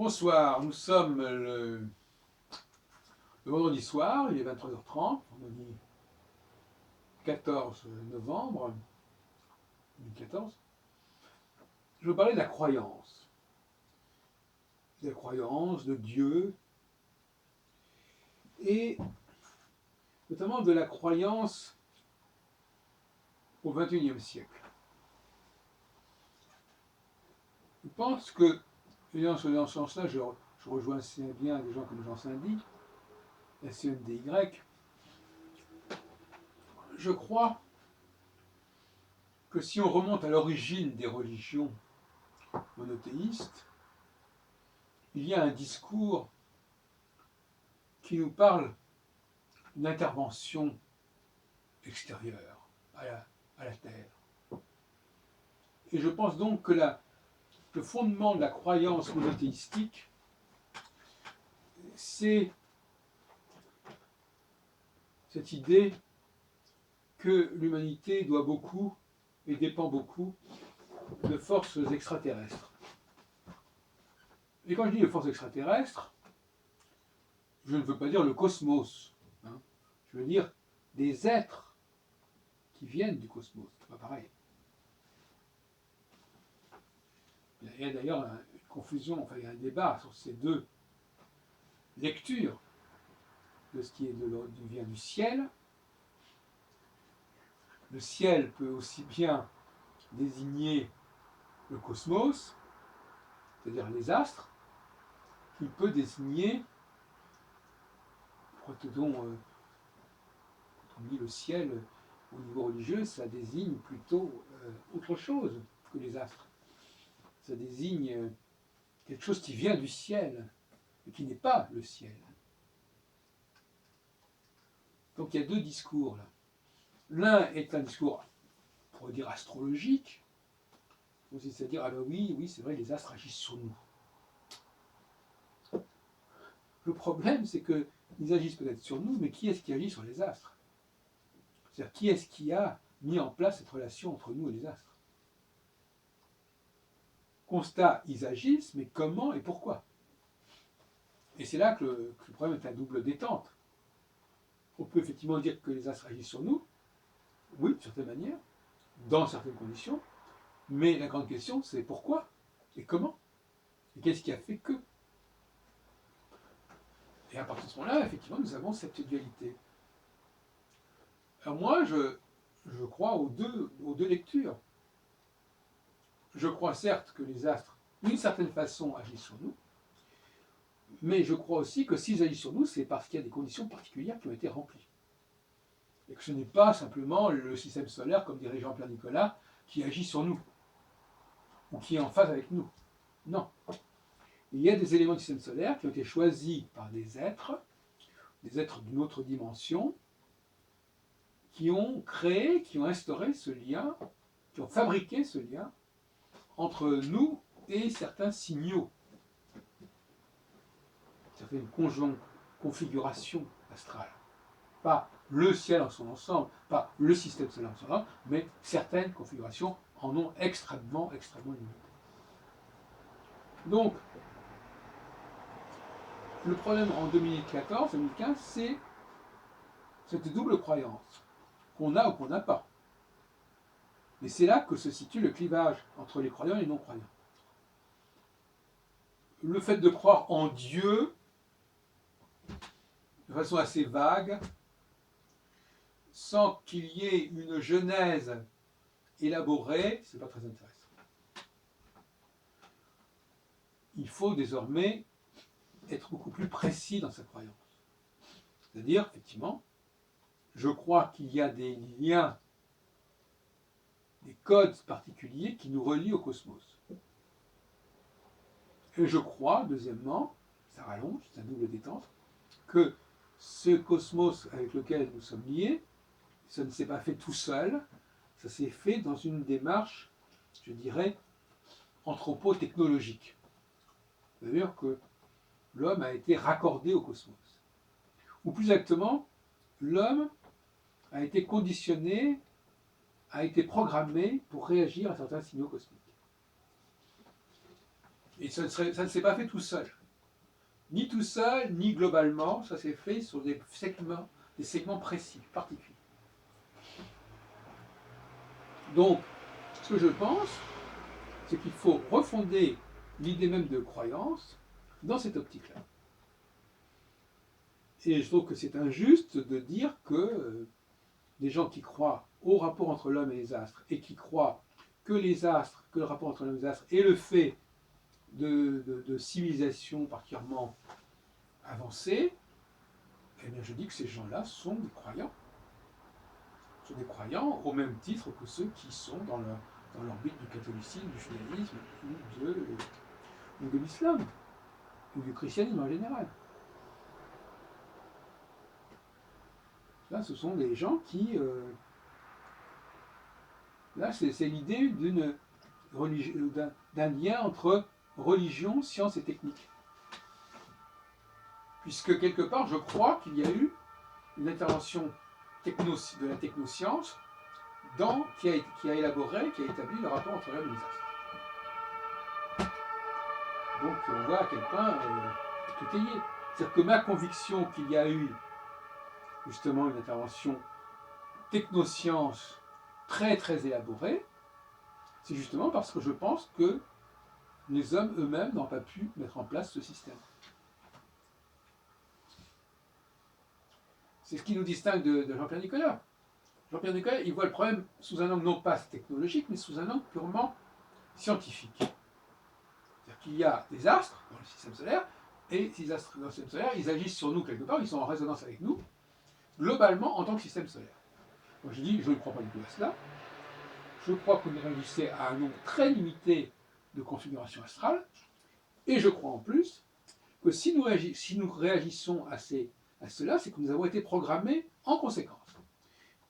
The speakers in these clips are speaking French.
Bonsoir, nous sommes le vendredi soir, il est 23h30, vendredi 14 novembre 2014. Je veux parler de la croyance de Dieu, et notamment de la croyance au XXIe siècle. Je pense que, et dans ce sens-là, je rejoins assez bien des gens comme Jean Saint-Dié, SCNDY. Je crois que si on remonte à l'origine des religions monothéistes, il y a un discours qui nous parle d'une intervention extérieure à la Terre. Et je pense donc que le fondement de la croyance monothéistique, c'est cette idée que l'humanité doit beaucoup et dépend beaucoup de forces extraterrestres. Et quand je dis de forces extraterrestres, je ne veux pas dire le cosmos, hein. Je veux dire des êtres qui viennent du cosmos, c'est pas pareil. Il y a d'ailleurs une confusion, enfin il y a un débat sur ces deux lectures de ce qui vient du ciel. Le ciel peut aussi bien désigner le cosmos, c'est-à-dire les astres, qu'il peut désigner, quand on dit le ciel au niveau religieux, ça désigne plutôt autre chose que les astres. Ça désigne quelque chose qui vient du ciel, mais qui n'est pas le ciel. Donc il y a deux discours là. L'un est un discours, on pourrait dire astrologique, c'est-à-dire, ah ben oui, c'est vrai, les astres agissent sur nous. Le problème, c'est qu'ils agissent peut-être sur nous, mais qui est-ce qui agit sur les astres? C'est-à-dire, qui est-ce qui a mis en place cette relation entre nous et les astres? Constat, ils agissent, mais comment et pourquoi? Et c'est là que le problème est à double détente. On peut effectivement dire que les astres agissent sur nous, oui, de certaine manière, dans certaines conditions, mais la grande question, c'est pourquoi et comment? Et qu'est-ce qui a fait que? Et à partir de ce moment-là, effectivement, nous avons cette dualité. Alors moi, je crois aux deux lectures. Je crois certes que les astres, d'une certaine façon, agissent sur nous, mais je crois aussi que s'ils agissent sur nous, c'est parce qu'il y a des conditions particulières qui ont été remplies. Et que ce n'est pas simplement le système solaire, comme dirait Jean-Pierre Nicolas, qui agit sur nous, ou qui est en phase avec nous. Non. Il y a des éléments du système solaire qui ont été choisis par des êtres d'une autre dimension, qui ont créé, qui ont instauré ce lien, qui ont fabriqué ce lien entre nous et certains signaux, certaines configurations astrales. Pas le ciel en son ensemble, pas le système solaire en son ensemble, mais certaines configurations en ont extrêmement limitées. Donc, le problème en 2014-2015, c'est cette double croyance qu'on a ou qu'on n'a pas. Et c'est là que se situe le clivage entre les croyants et les non-croyants. Le fait de croire en Dieu, de façon assez vague, sans qu'il y ait une genèse élaborée, c'est pas très intéressant. Il faut désormais être beaucoup plus précis dans sa croyance. C'est-à-dire, effectivement, je crois qu'il y a des liens, des codes particuliers qui nous relient au cosmos. Et je crois, deuxièmement, ça rallonge, c'est un double détente, que ce cosmos avec lequel nous sommes liés, ça ne s'est pas fait tout seul, ça s'est fait dans une démarche, je dirais, anthropo-technologique. C'est-à-dire que l'homme a été raccordé au cosmos. Ou plus exactement, l'homme a été conditionné, a été programmé pour réagir à certains signaux cosmiques. Et ça ne s'est pas fait tout seul. Ni tout seul, ni globalement, ça s'est fait sur des segments précis, particuliers. Donc, ce que je pense, c'est qu'il faut refonder l'idée même de croyance dans cette optique-là. Et je trouve que c'est injuste de dire que des gens qui croient au rapport entre l'homme et les astres, et qui croient que le rapport entre l'homme et les astres est le fait de civilisations particulièrement avancées, eh bien je dis que ces gens-là sont des croyants. Sont des croyants au même titre que ceux qui sont dans l'orbite du catholicisme, du judaïsme ou de l'islam, ou du christianisme en général. Là, ce sont des gens qui... là, c'est l'idée d'un lien entre religion, science et technique. Puisque quelque part, je crois qu'il y a eu une intervention de la technoscience qui a élaboré, qui a établi le rapport entre l'homme et les astres. Donc on voit à quel point tout est lié. C'est-à-dire que ma conviction qu'il y a eu justement une intervention technoscience très très élaborée, c'est justement parce que je pense que les hommes eux-mêmes n'ont pas pu mettre en place ce système. C'est ce qui nous distingue de Jean-Pierre Nicolas. Jean-Pierre Nicolas, il voit le problème sous un angle non pas technologique, mais sous un angle purement scientifique. C'est-à-dire qu'il y a des astres dans le système solaire, et ces astres dans le système solaire, ils agissent sur nous quelque part, ils sont en résonance avec nous, globalement en tant que système solaire. Moi je dis, je ne crois pas du tout à cela. Je crois que nous réagissons à un nombre très limité de configurations astrales, et je crois en plus que si nous réagissons à cela, c'est que nous avons été programmés en conséquence.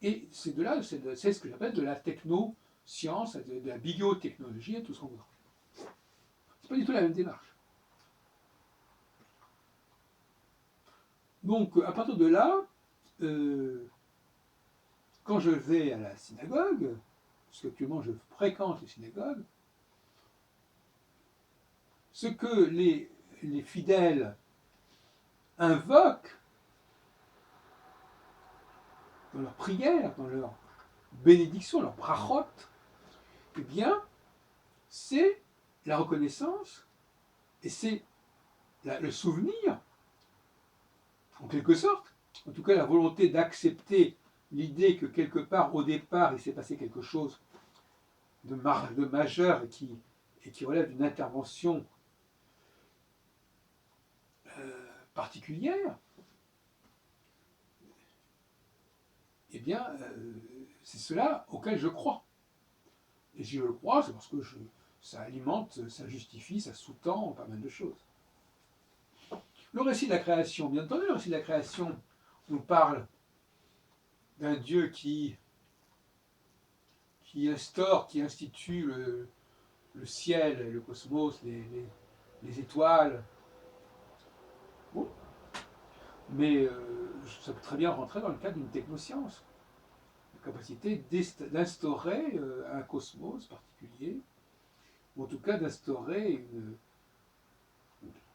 Et c'est c'est ce que j'appelle de la technoscience, de la biotechnologie et tout ce qu'on voudra. C'est pas du tout la même démarche. Donc, à partir de là, quand je vais à la synagogue, parce qu'actuellement je fréquente les synagogues, ce que les fidèles invoquent dans leurs prières, dans leurs bénédictions, leurs brachot, eh bien, c'est la reconnaissance et c'est le souvenir, en quelque sorte, en tout cas la volonté d'accepter l'idée que quelque part, au départ, il s'est passé quelque chose de majeur et qui relève d'une intervention particulière, eh bien, c'est cela auquel je crois. Et si je le crois, c'est parce que ça alimente, ça justifie, ça sous-tend pas mal de choses. Le récit de la création, bien entendu, le récit de la création nous parle d'un Dieu qui instaure, qui institue le ciel, le cosmos, les étoiles. Bon. Mais ça peut très bien rentrer dans le cadre d'une technoscience. La capacité d'instaurer un cosmos particulier, ou en tout cas d'instaurer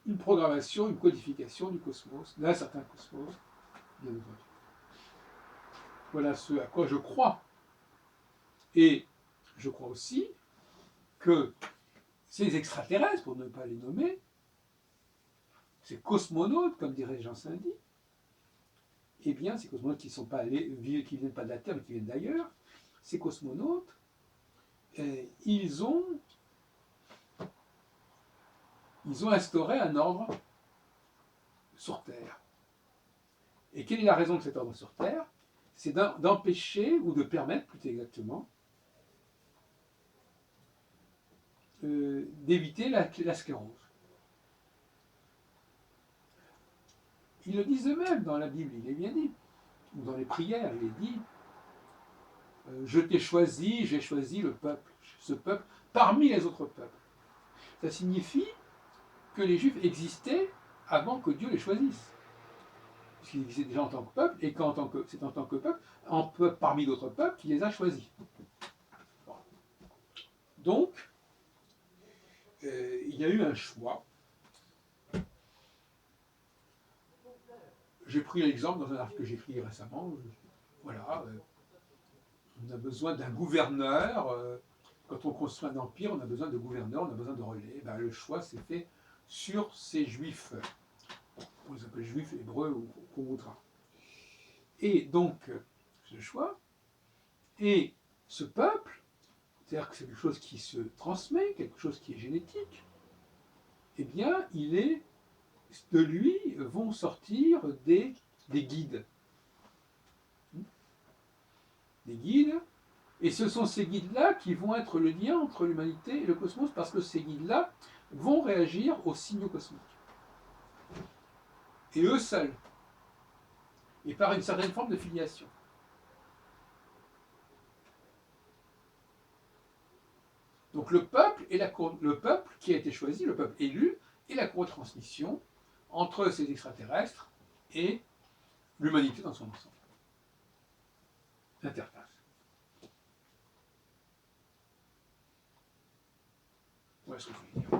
une programmation, une codification du cosmos, d'un certain cosmos, bien entendu. Voilà ce à quoi je crois. Et je crois aussi que ces extraterrestres, pour ne pas les nommer, ces cosmonautes, comme dirait Jean Saint-Di, eh bien, ces cosmonautes qui ne viennent pas de la Terre, mais qui viennent d'ailleurs, ces cosmonautes, ils ont instauré un ordre sur Terre. Et quelle est la raison de cet ordre sur Terre? C'est d'empêcher, ou de permettre, plus exactement, d'éviter la sclérose. Ils le disent eux-mêmes dans la Bible, il est bien dit, ou dans les prières, il est dit je t'ai choisi, j'ai choisi le peuple, ce peuple, parmi les autres peuples. Ça signifie que les Juifs existaient avant que Dieu les choisisse. Puisqu'ils existaient déjà en tant que peuple, et c'est en tant que peuple, parmi d'autres peuples, qu'il les a choisis. Donc, il y a eu un choix. J'ai pris l'exemple dans un article que j'ai écrit récemment. Voilà, on a besoin d'un gouverneur. Quand on construit un empire, on a besoin de gouverneurs, on a besoin de relais. Ben, le choix s'est fait sur ces juifs, on les appelle juifs, hébreux ou qu'on voudra. Et donc, ce choix, et ce peuple, c'est-à-dire que c'est quelque chose qui se transmet, quelque chose qui est génétique, eh bien, de lui vont sortir des guides. Des guides, et ce sont ces guides-là qui vont être le lien entre l'humanité et le cosmos, parce que ces guides-là vont réagir aux signaux cosmiques. Et eux seuls. Et par une certaine forme de filiation. Donc le peuple qui a été choisi, le peuple élu, et la co-transmission entre ces extraterrestres et l'humanité dans son ensemble. L'interface. Voilà ce que je voulais dire.